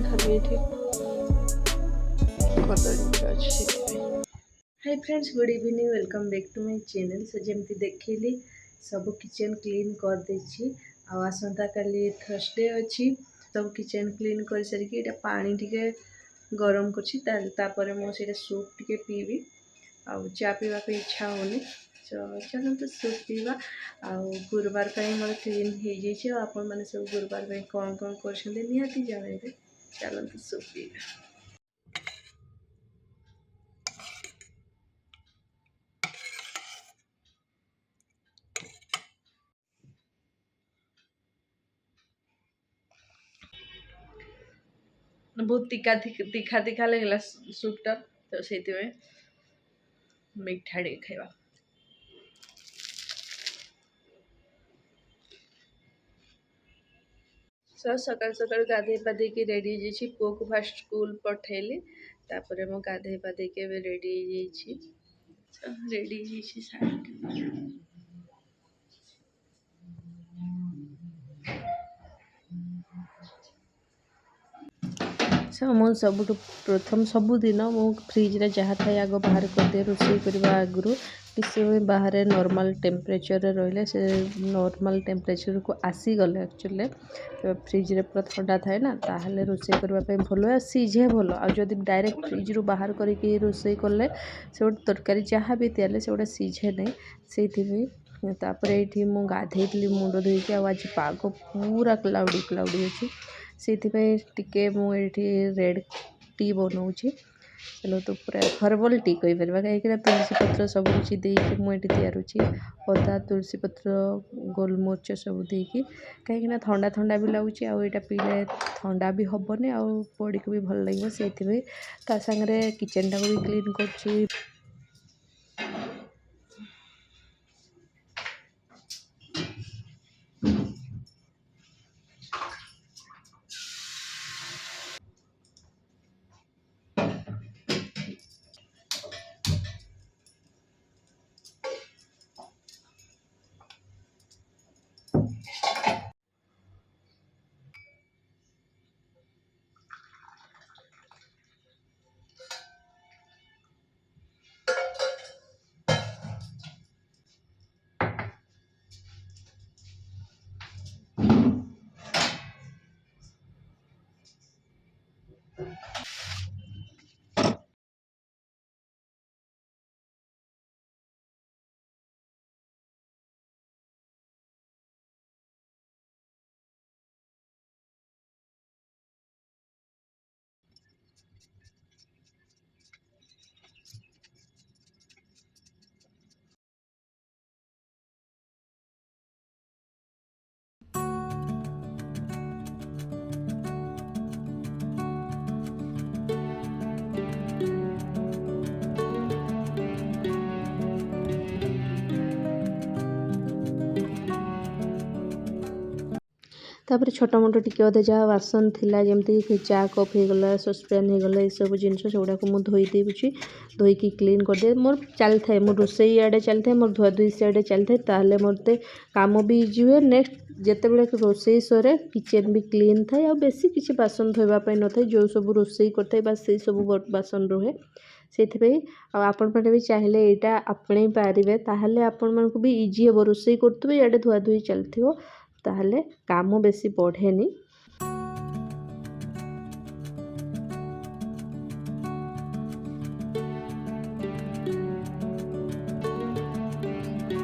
खाली ये कदली अच्छे। Hi friends, good evening, welcome back to my channel. So जमती देखली सब किचन क्लीन कर देछि। आसंता काली थर्सडे अच्छी, सब किचन क्लीन कर सारिकी एटा पानी टिके गरम करछि। तापर मो सेटा सूप टिके पीबी। आ चा पीवा को इच्छा होनी, चलो तो सूप पीवा। गुरुवार मोर क्लीन हो जाइए। आपण मैंने सब गुरुवार कौन कौन कर निहाती जानते। चलते सूप पीवा। बहुत तीखा तीखा तीखा लगला सूपटा, तो से मीठा टे खाइबा। सकाल सकाल गाधे पाधे के रेडी हो पुओ को फास्ट स्कूल पठेली। तापर मो गाधे पाधे के रेडी हो रेडी साड़ी। मु सब प्रथम सबुदिन मु फ्रिज रे जहाँ थाए आग बाहर करदे। रोषे करने आगु किसी बाहर नॉर्मल टेम्परेचर रही से नॉर्मल टेम्परेचर को आसीगले एक्चुअली फ्रिज रे पूरा ठंडा थाए ना, ताहले रोषे करने भल सीझे भल। आदि डायरेक्ट फ्रिज रू बाहर करके रोषे कले से गोटे तरकारी जहाँ भी तैयार से गोटे सीझे नहीं से। तापर ये मु गाधे मुंड धोईकी आज पाग पूरा क्लाउडी क्लाउडी अच्छी से टिके मुझे रेड टी बनाऊँगी। चलो तो पूरा हर्बल टी कही पार कहीं तुलसी पत्र सब किसी देकी मुझे तैयारुची। अदा तुलसी पत्र गोलमरीच सब देकी कहीं ठंडा ठंडा भी लगुच। आईटा पीले ठंडा भी हेनी आ बॉडी को भी भल लगे से सागरे किचन टाक भी क्लीन कर। तापर छोटा मोटा टिके अधे जहाँ बासन थिला जमती चा कप हो गला ससपैन हो गला ये सब जिन सेगुड़ा को मुझे धोई देवुची। धोईकी क्लीन कर दे मोर चली थाए मो रोसई आड़े चली थाए मोर धुआ धुई सियाड़े चली थाए। ताहले मते काम भी इजी हुए। नेक्स्ट जितेबले रोसई सरे किचन भी क्लीन थाए आ बेसी किसी बासन धोइबा न थाए। जो सब रोसई करते बस से सब बासन रहे से आपण मैंने भी चाहिए यहाँ आपणे पारे ताहले आपण मन को भी इजी हे रोसई करते इे धुआ धुई चलती ताहले काम बेसी बढ़ेनी।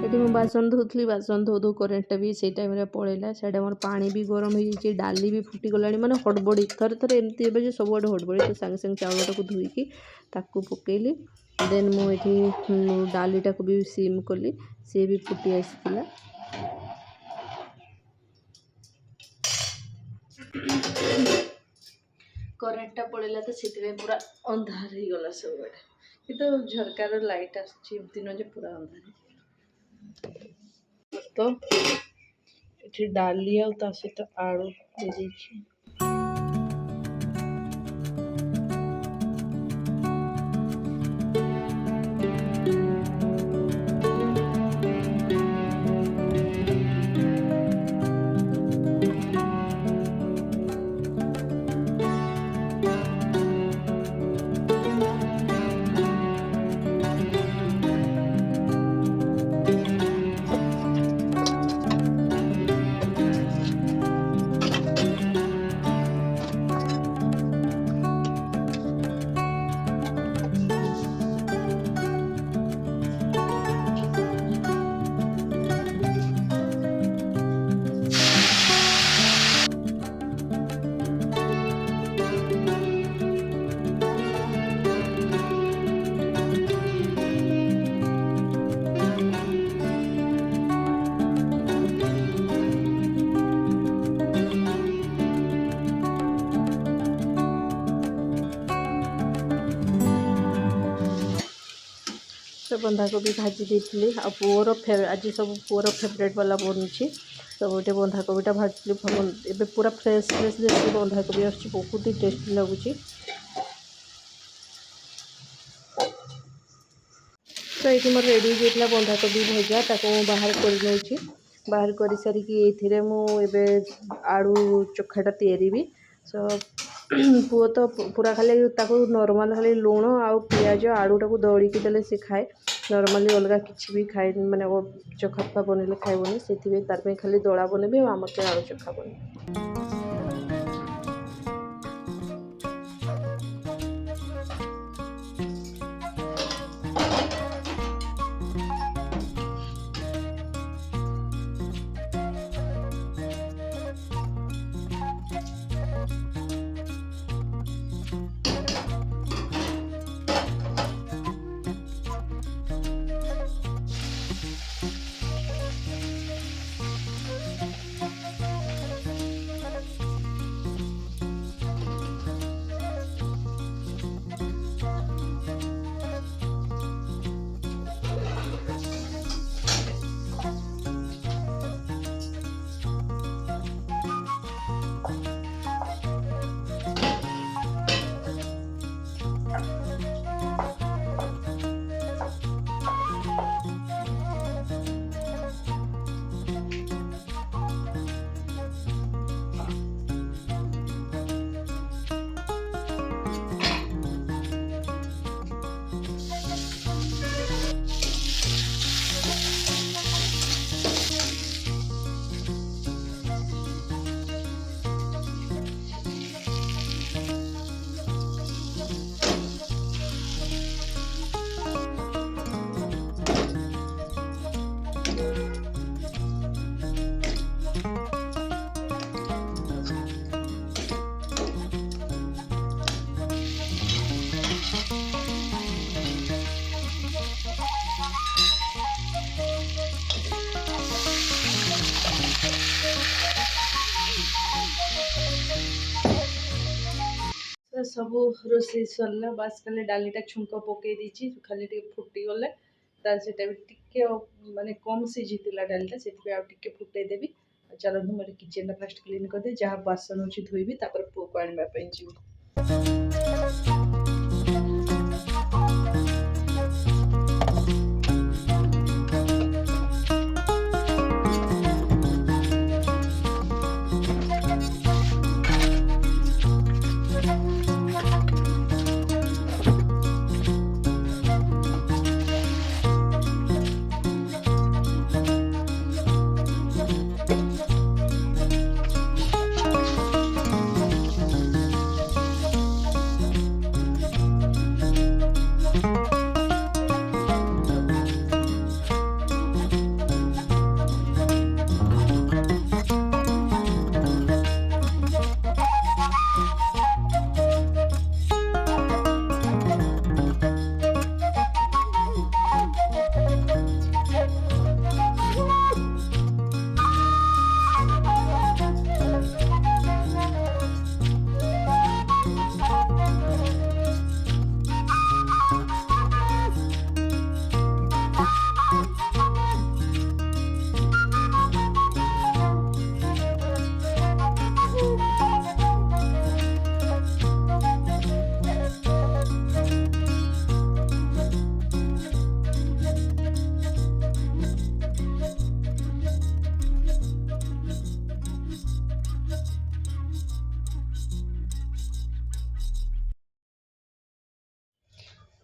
ये मुझे बासन धोली बासन धो धो करेन्ट भी से टाइम पड़ेगा से मोर पानी भी गरम हो डाली भी फुटीगला माने हड़बड़ी थर थर एमती है सब आड़े हड़बड़ी। तो सांगे सांगे चाउल टाक धोईकी ताकू पकेली। देन मुझे डाली टाक भी सिम कली सी भी फुटी आसला। करेन्टा पड़ेगा तो से पूरा अंधार हो गला सब कि झरकार लाइट आसती न पूरा अंधार तो ये डाली आ सहित आलू दे दीजिए। तो बंधाकोबी भाजी देती आ पुअर आज सब पुअर फेवरेट वाला बनुची तो गोटे बंधाकोबीटा भाजी ए पूरा फ्रेश फ्रेश देसी बंधाकोबी आस बहुत ही टेस्टी लगुच। तो ये मोर रेडी होता बंधाकोबी भजा ताको बाहर कर बाहर कर सारिकी ये मुझे आलू चोखाटा तैयारी सो पुओ तो पूरा खाली नॉर्मल खाली लुण आउ पियाज आलूटा को दलिकी देले से खाए नॉर्मली अलग किसी भी खाए माने चोखा बनइले खाइबनी से तार खाली दला बनइबे आम के आलू चोखा बन। सब रोसे सरला बास खाली डालीटा छुंक पकई देछि खाली टे फुटी गले तार सेटा भी टिके माने कम सिझितिला डालीटा सेति आ टिके फुटई देबी। चलो मोर किचन फास्ट क्लीन कर दे जहाँ बासन अछि धोइबी तापर पो को आनबा पई जिवि।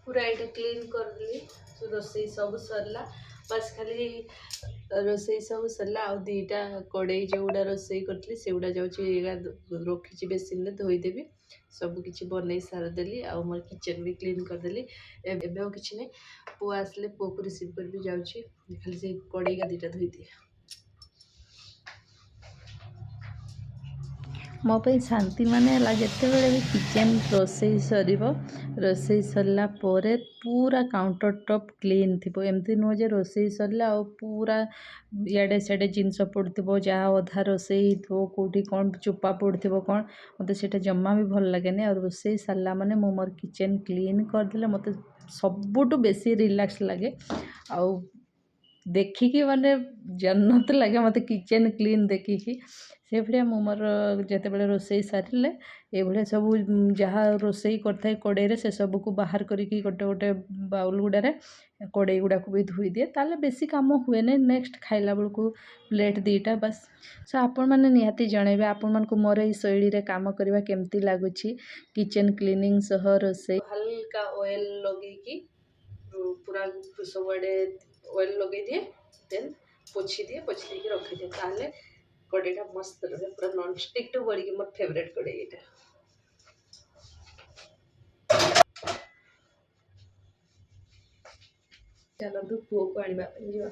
पूरा ये क्लीन कर दी तो रोसई सब सरला बस खाली रोसई सब सरला आ दीटा कड़ई जोड़ा रोसई करथली सेउडा जाउची रखी बेसिन में धोईदेवी सब किछि बनई सारदेली आ मोर किचन भी क्लीन करदेली एबे किछि नै पु आसले पु को रिसीव कर भी जाउची खाली से कड़ई का दीटा धोई दिए। मो पे शांति माने जिते बड़े भी किचन रोसई सरला पोरे पूरा काउंटर टॉप क्लीन थी एमती नुह जे रोसई सरला आ पूरा इे सियाड़े जिनस पड़ो जहाँ अधा रोसई हो कौटी कौन चोपा पड़ो कौन मत से जमा भी भल लगे और रोसई सारा माने मो मोर किचन क्लीन करदे मत ସବୁଠୁ ବେଶୀ ରିଲାକ୍ସ ଲାଗେ। ଆଉ ଦେଖିକି ମାନେ ଜନ୍ନତ ଲାଗେ ମୋତେ କିଚେନ୍ କ୍ଲିନ୍ ଦେଖିକି। ସେଭଳିଆ ମୁଁ ମୋର ଯେତେବେଳେ ରୋଷେଇ ସାରିଲେ ଏଇଭଳିଆ ସବୁ ଯାହା ରୋଷେଇ କରିଥାଏ କଡ଼େଇରେ ସେସବୁକୁ ବାହାର କରିକି ଗୋଟେ ଗୋଟେ ବାଉଲ୍ ଗୁଡ଼ାରେ କଡ଼େଇ ଗୁଡ଼ାକୁ ବି ଧୋଇଦିଏ, ତାହେଲେ ବେଶୀ କାମ ହୁଏନି। ନେକ୍ସଟ ଖାଇଲା ବେଳକୁ ପ୍ଲେଟ୍ ଦୁଇଟା ବାସ୍। ସୋ ଆପଣମାନେ ନିହାତି ଜଣାଇବେ ଆପଣମାନଙ୍କୁ ମୋର ଏଇ ଶୈଳୀରେ କାମ କରିବା କେମିତି ଲାଗୁଛି। କିଚେନ୍ କ୍ଲିନିଂ ସହ ରୋଷେଇ ହାଲକା ଅଏଲ୍ ଲଗେଇକି ପୁରା ସବୁଆଡ଼େ ଅଏଲ୍ ଲଗେଇ ଦିଏ, ଦେନ୍ ପୋଛି ଦେଇକି ରଖିଦିଏ, ତାହେଲେ କଡ଼େଇଟା ମସ୍ତ ରହେ। ପୁରା ନନ୍ଷ୍ଟିକ୍ଠୁ ବଢ଼ିକି ମୋର ଫେଭରେଟ୍ କଡ଼େଇ ଏଇଟା। ଚାଲନ୍ତୁ ପୁଅକୁ ଆଣିବା ପାଇଁ ଯିବା।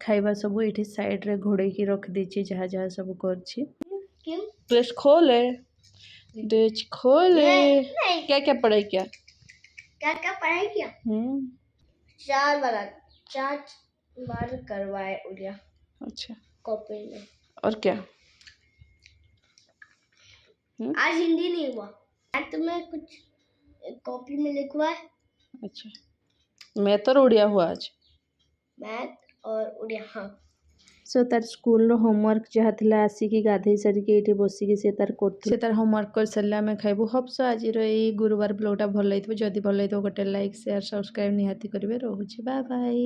ଖାଇବା ସବୁ ଏଇଠି ସାଇଡ଼ରେ ଘୋଡ଼େଇକି ରଖିଦେଇଛି, ଯାହା ଯାହା ସବୁ କରିଛି। ड्रेस खोले, ड्रेस खोले। क्या क्या पढ़ाई किया? क्या पढ़ाई किया? 4 बार करवाए उड़िया। अच्छा, कॉपी में। और क्या? आज हिंदी नहीं हुआ, आज तुम्हें कुछ कॉपी में लिखवा है। अच्छा, मैथ और उड़िया हुआ आज। मैथ और उड़िया, हाँ। सो तार स्कूल होमवर्क जहाँ थिला आसिकी गाधई सारिकी एठी बसिकी से तार करथि। से तार होमवर्क कर सारले आमे खाइबु। होप्स आज एई गुरुवार ब्लॉगटा भल लागिथबो। जदि भल लागिथबो गोटे लाइक शेयर सब्सक्राइब निहाती करिवे। रहूछि, बाय बाय।